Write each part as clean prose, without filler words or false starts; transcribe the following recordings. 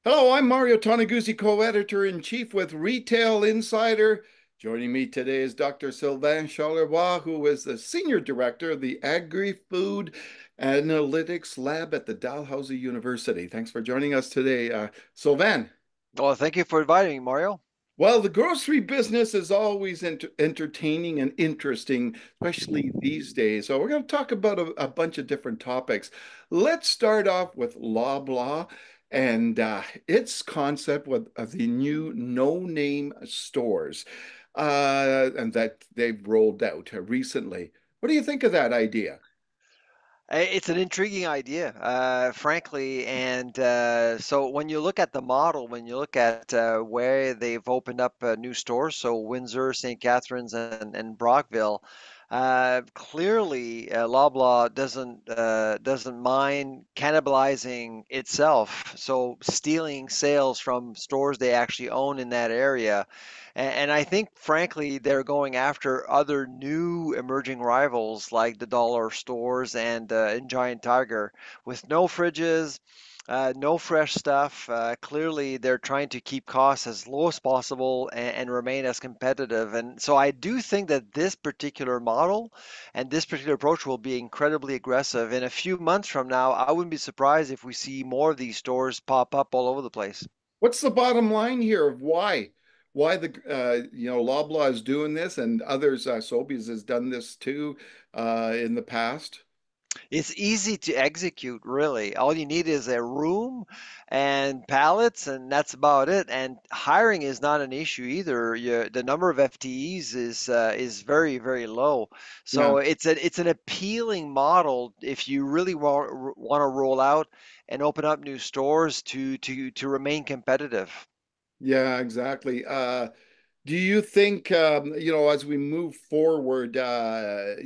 Hello, I'm Mario Toneguzzi, co-editor-in-chief with Retail Insider. Joining me today is Dr. Sylvain Charlebois, who is the senior director of the Agri-Food Analytics Lab at the Dalhousie University. Thanks for joining us today, Sylvain. Well, thank you for inviting me, Mario. Well, the grocery business is always entertaining and interesting, especially these days. So we're going to talk about a bunch of different topics. Let's start off with Loblaw and its concept with the new no-name stores and that they've rolled out recently. What do you think of that idea? It's an intriguing idea, frankly. And so when you look at the model, when you look at where they've opened up new stores, so Windsor, St. Catharines, and Brockville, clearly Loblaw doesn't mind cannibalizing itself, so stealing sales from stores they actually own in that area. And I think, frankly, they're going after other new emerging rivals like the dollar stores and Giant Tiger with no fridges, no fresh stuff. Clearly, they're trying to keep costs as low as possible and remain as competitive. And so I do think that this particular model and this particular approach will be incredibly aggressive. In a few months from now, I wouldn't be surprised if we see more of these stores pop up all over the place. What's the bottom line here of why the Loblaw is doing this and others Sobeys has done this too in the past? It's easy to execute, really. All you need is a room and pallets, and that's about it. And hiring is not an issue either. The number of FTEs is very, very low. Yeah, So it's an appealing model if you really want to roll out and open up new stores to remain competitive. yeah, exactly. Do you think as we move forward, the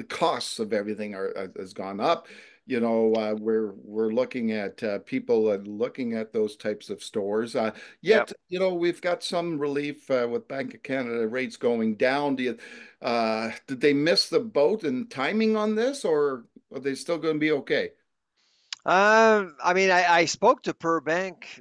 costs of everything are has gone up. We're looking at people looking at those types of stores. Yep. Yet, we've got some relief with Bank of Canada rates going down. Did they miss the boat in timing on this, or are they still going to be okay? I mean, I spoke to Per Bank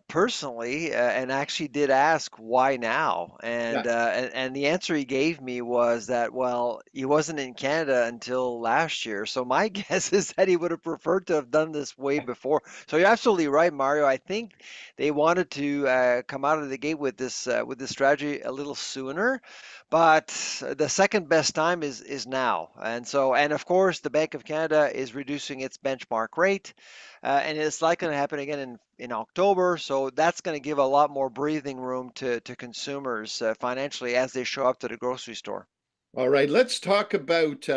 personally, and actually did ask why now, Yeah. and the answer he gave me was that, well, he wasn't in Canada until last year. So my guess is that he would have preferred to have done this way before. So you're absolutely right, Mario. I think they wanted to come out of the gate with this strategy a little sooner, but the second best time is now. And of course, the Bank of Canada is reducing its benchmark rate, and it's likely to happen again in October. So that's going to give a lot more breathing room to consumers financially as they show up to the grocery store. All right, let's talk about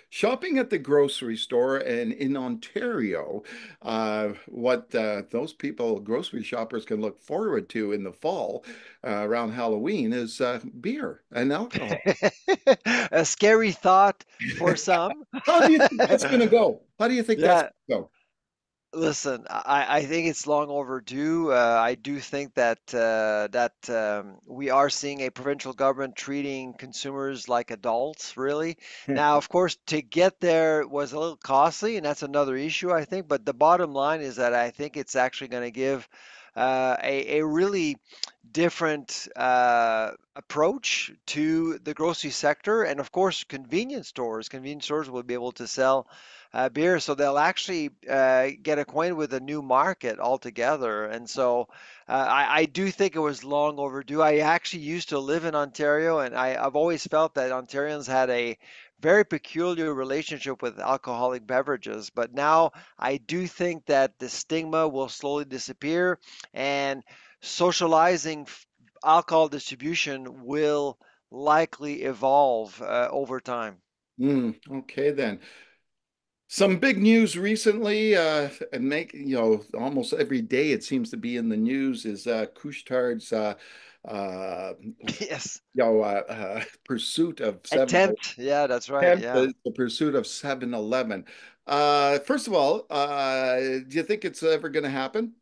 shopping at the grocery store and in Ontario. What those people, grocery shoppers, can look forward to in the fall around Halloween is beer and alcohol. A scary thought for some. How do you think that's going to go? How do you think that's Yeah, going to listen, I think it's long overdue. I do think that we are seeing a provincial government treating consumers like adults, really. go? Now, of course, to get there was a little costly, and that's another issue, I think. But the bottom line is that I think it's actually going to give a really different approach to the grocery sector, and of course, convenience stores. Convenience stores will be able to sell beer, so they'll actually get acquainted with a new market altogether. And so I do think it was long overdue. I actually used to live in Ontario, and I've always felt that Ontarians had a very peculiar relationship with alcoholic beverages. But now I do think that the stigma will slowly disappear, and socializing alcohol distribution will likely evolve over time. Okay, then. Some big news recently, and almost every day it seems to be in the news is Couche-Tard's uh, Yes. pursuit of Attempt. Yeah, that's right. Yeah. the pursuit of 7-Eleven. First of all, do you think it's ever going to happen?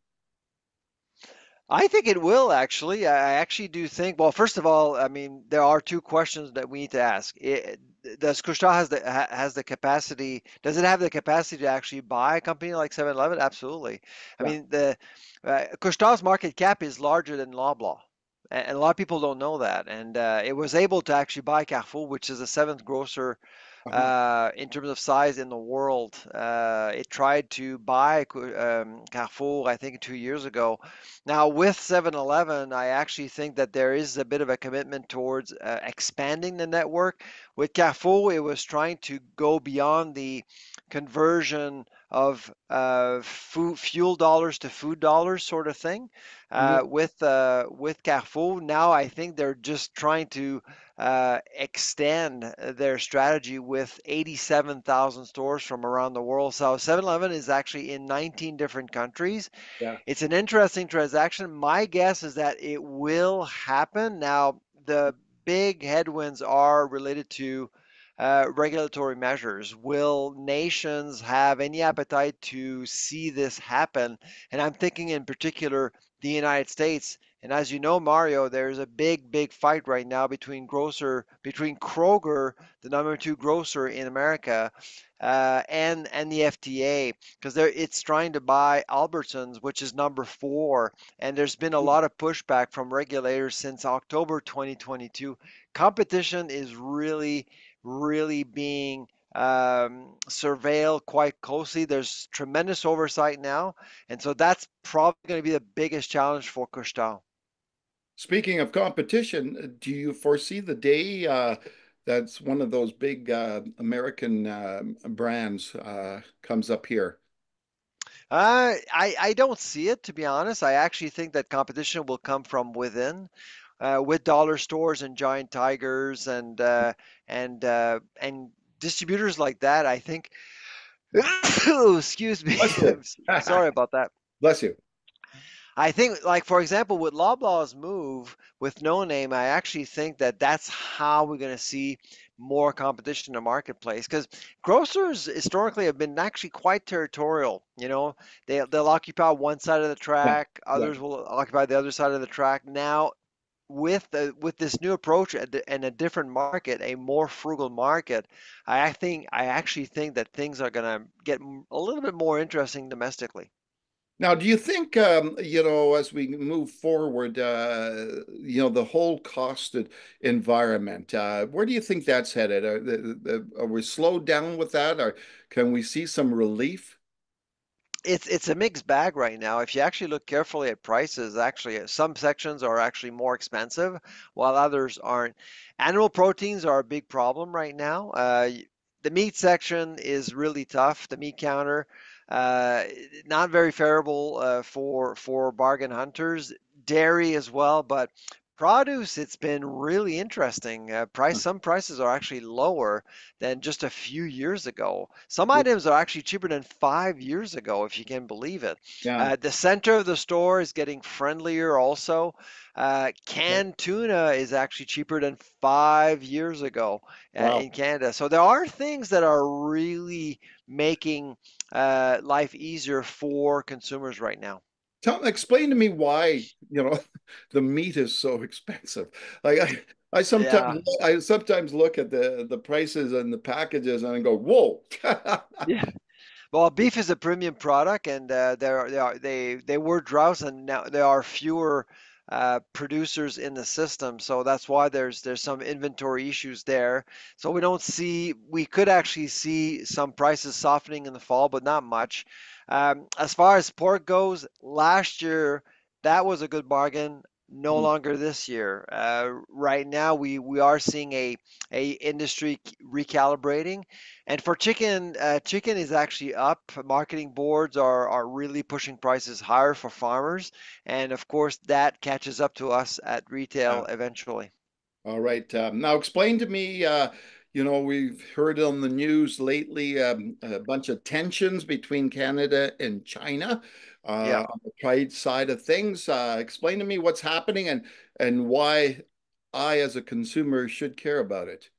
I think it will actually. I actually do think, well, first of all, I mean, there are two questions that we need to ask. does Couche-Tard has the capacity? Does it have the capacity to actually buy a company like 7-Eleven? Absolutely. I Yeah. mean, the Couche-Tard's market cap is larger than Loblaw, and a lot of people don't know that. And it was able to actually buy Carrefour, which is the seventh grocer Uh-huh. in terms of size in the world. It tried to buy Carrefour, I think, 2 years ago. Now, with 7-Eleven, I actually think that there is a bit of a commitment towards expanding the network. With Carrefour, it was trying to go beyond the conversion of fuel dollars to food dollars sort of thing. Mhm. With Carrefour, now I think they're just trying to extend their strategy with 87,000 stores from around the world. So 7-Eleven is actually in 19 different countries. Yeah. It's an interesting transaction. My guess is that it will happen. Now, the big headwinds are related to regulatory measures. Will nations have any appetite to see this happen? And I'm thinking in particular the United States. And as you know, Mario, there's a big fight right now between Kroger, the number two grocer in America, and the FDA, because it's trying to buy Albertsons, which is number four, and there's been a lot of pushback from regulators since October 2022. Competition is really being surveilled quite closely. There's tremendous oversight now, and so that's probably going to be the biggest challenge for Couche-Tard. Speaking of competition, do you foresee the day that's one of those big American brands comes up here? I don't see it, to be honest. I actually think that competition will come from within, with dollar stores and giant tigers and distributors like that. I think. Excuse me. Bless you. Sorry about that. Bless you. I think, like for example, with Loblaw's move with No Name, I actually think that that's how we're going to see more competition in the marketplace. Because grocers historically have been actually quite territorial. They'll occupy one side of the Yeah. track, Yeah. others will occupy the other side of the track. Now, with this new approach and a different market, a more frugal market, I actually think that things are going to get a little bit more interesting domestically. Now, do you think, as we move forward, the whole costed environment, where do you think that's headed? Are we slowed down with that, or can we see some relief? It's a mixed bag right now. If you actually look carefully at prices, actually some sections are actually more expensive, while others aren't. Animal proteins are a big problem right now. The meat section is really tough. The meat counter, uh, not very favorable for bargain hunters. Dairy as well, but produce, it's been really interesting. Some prices are actually lower than just a few years ago. Some items are actually cheaper than 5 years ago, if you can believe it. Yeah. The center of the store is getting friendlier also. Canned tuna is actually cheaper than 5 years ago Wow. in Canada. So there are things that are really making life easier for consumers right now. Explain to me why, the meat is so expensive. Like I Yeah. sometimes look at the prices and the packages and I go, whoa. Yeah. Well, beef is a premium product, and they were droughts, and now there are fewer producers in the system, so that's why there's some inventory issues there. So we could actually see some prices softening in the fall, but not much. As far as pork goes, last year that was a good bargain. No longer this year. Right now, we are seeing a industry recalibrating. And for chicken, chicken is actually up. Marketing boards are really pushing prices higher for farmers. And of course, that catches up to us at retail eventually. All right. Now explain to me, we've heard on the news lately a bunch of tensions between Canada and China Yeah. on the trade side of things. Explain to me what's happening and why I, as a consumer, should care about it.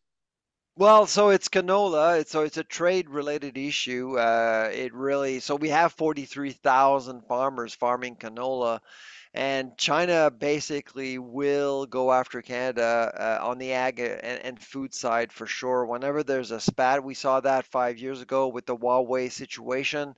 Well, so it's canola. So it's a trade related issue. So we have 43,000 farmers farming canola. And China basically will go after Canada on the ag and food side for sure. Whenever there's a spat, we saw that 5 years ago with the Huawei situation.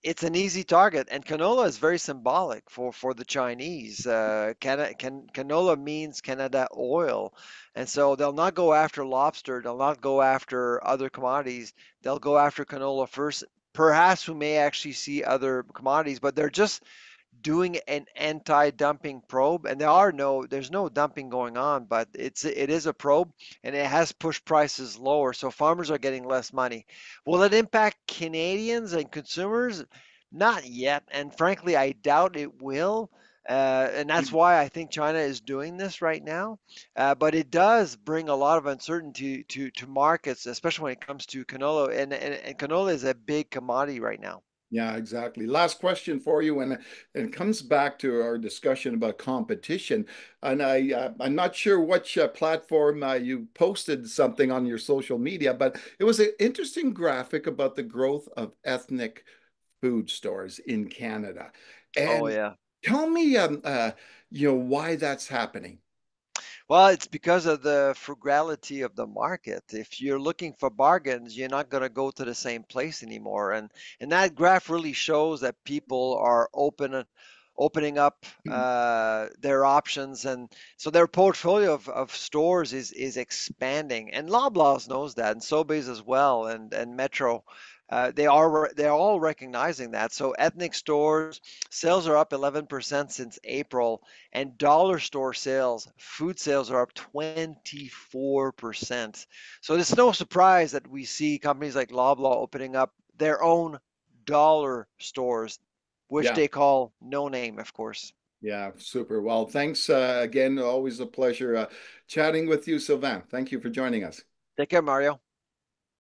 It's an easy target, and canola is very symbolic for the Chinese. Canola means Canada oil, and so they'll not go after lobster. They'll not go after other commodities. They'll go after canola first. Perhaps we may actually see other commodities, but they're just doing an anti-dumping probe, and there's no dumping going on, but it is a probe, and it has pushed prices lower, so farmers are getting less money. Will it impact Canadians and consumers? Not yet, and frankly, I doubt it will. And that's why I think China is doing this right now. But it does bring a lot of uncertainty to markets, especially when it comes to canola. And canola is a big commodity right now. Yeah, exactly. Last question for you, and it comes back to our discussion about competition. And I'm not sure which platform you posted something on your social media, but it was an interesting graphic about the growth of ethnic food stores in Canada. Oh And yeah. tell me, why that's happening. Well, it's because of the frugality of the market. If you're looking for bargains, you're not going to go to the same place anymore. And that graph really shows that people are opening up their options, and so their portfolio of stores is expanding. And Loblaws knows that, and Sobeys as well, and Metro. They're all recognizing that. So ethnic stores sales are up 11% since April, and dollar store sales, food sales are up 24%. So it's no surprise that we see companies like Loblaw opening up their own dollar stores, which Yeah, they call no name, of course. yeah, super. Well, thanks again. Always a pleasure chatting with you, Sylvain. Thank you for joining us. Take care, Mario.